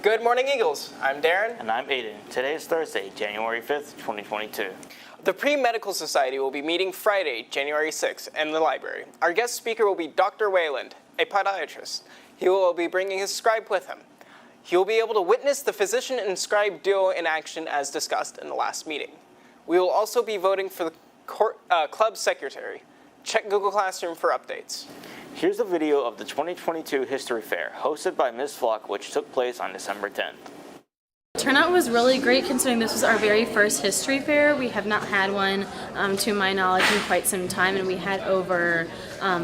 Good morning, Eagles. I'm Darren. And I'm Aiden. Today is Thursday, January 5th, 2022. The Pre-Medical Society will be meeting Friday, January 6th in the library. Our guest speaker will be Dr. Wayland, a podiatrist. He will be bringing his scribe with him. He will be able to witness the physician and scribe duo in action as discussed in the last meeting. We will also be voting for the club secretary. Check Google Classroom for updates. Here's a video of the 2022 History Fair, hosted by Ms. Flock, which took place on December 10th. Turnout was really great considering this was our very first history fair. We have not had one, to my knowledge, in quite some time, and we had over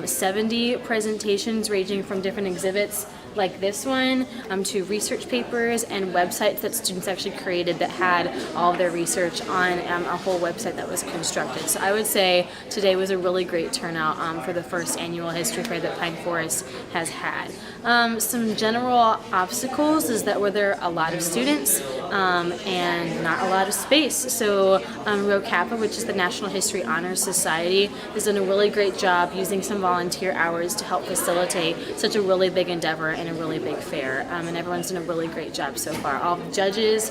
70 presentations ranging from different exhibits like this one to research papers and websites that students actually created that had all of their research on a whole website that was constructed. So I would say today was a really great turnout for the first annual history fair that Pine Forest has had. Some general obstacles is that there are a lot of students and not a lot of space. So Rho Kappa, which is the National History Honors Society, has done a really great job using some volunteer hours to help facilitate such a really big endeavor and a really big fair, and everyone's done a really great job so far. All the judges,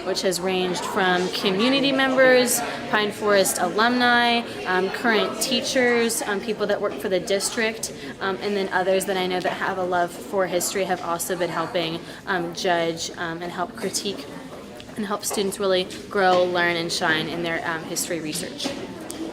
which has ranged from community members, Pine Forest alumni, current teachers, people that work for the district, and then others that I know that have a love for history have also been helping judge and help critique and help students really grow, learn, and shine in their history research.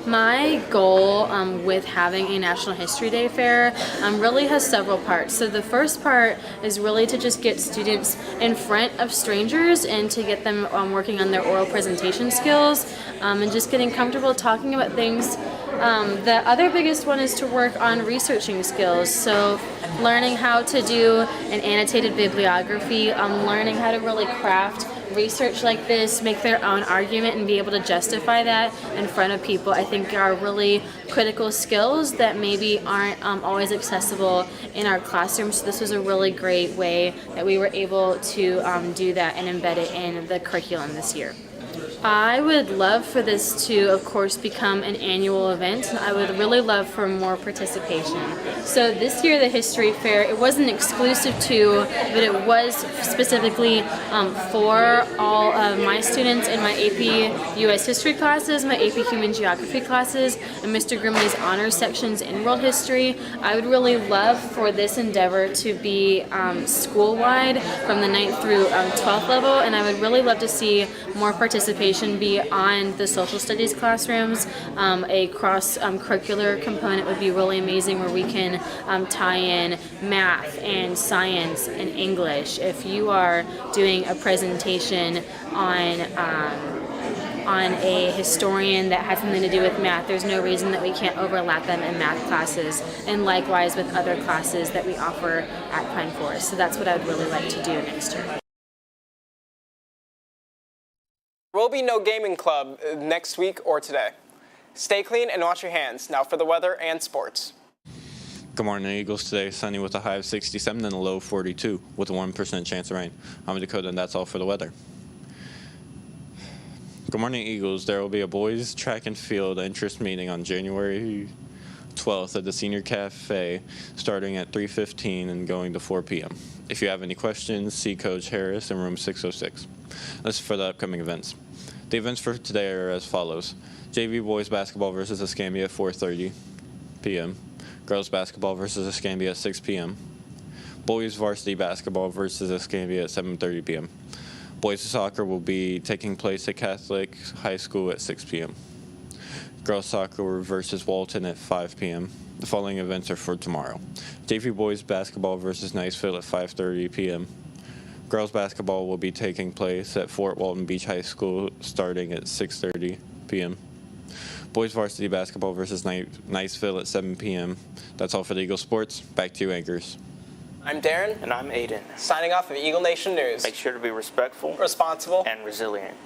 My goal with having a National History Day fair really has several parts. So the first part is really to just get students in front of strangers and to get them working on their oral presentation skills and just getting comfortable talking about things. The other biggest one is to work on researching skills. So learning how to do an annotated bibliography, learning how to really craft research like this, make their own argument and be able to justify that in front of people, I think are really critical skills that maybe aren't always accessible in our classrooms. So this was a really great way that we were able to do that and embed it in the curriculum this year. I would love for this to, of course, become an annual event. I would really love for more participation. So this year, the History Fair, it wasn't exclusive to, but it was specifically for all of my students in my AP US History classes, my AP Human Geography classes, and Mr. Grimley's honors sections in World History. I would really love for this endeavor to be school-wide from the 9th through 12th level, and I would really love to see more participation beyond the social studies classrooms. A cross-curricular component would be really amazing where we can tie in math and science and English. If you are doing a presentation on a historian that has something to do with math, there's no reason that we can't overlap them in math classes, and likewise with other classes that we offer at Pine Forest. So that's what I would really like to do next year. There will be no gaming club next week or today. Stay clean and wash your hands. Now for the weather and sports. Good morning, Eagles. Today sunny with a high of 67 and a low of 42 with a 1% chance of rain. I'm Dakota, and that's all for the weather. Good morning, Eagles. There will be a boys track and field interest meeting on January 12th at the Senior Cafe starting at 3:15 and going to 4 p.m. If you have any questions, see Coach Harris in room 606. That's for the upcoming events. The events for today are as follows. JV boys basketball versus Escambia at 4:30 p.m. Girls basketball versus Escambia at 6 p.m. Boys varsity basketball versus Escambia at 7:30 p.m. Boys soccer will be taking place at Catholic High School at 6 p.m. Girls soccer versus Walton at 5 p.m. The following events are for tomorrow. JV boys basketball versus Niceville at 5:30 p.m. Girls basketball will be taking place at Fort Walton Beach High School starting at 6:30 p.m. Boys varsity basketball versus Niceville at 7 p.m. That's all for the Eagle Sports. Back to you, anchors. I'm Darren. And I'm Aiden. Signing off of Eagle Nation News. Make sure to be respectful, responsible, and resilient.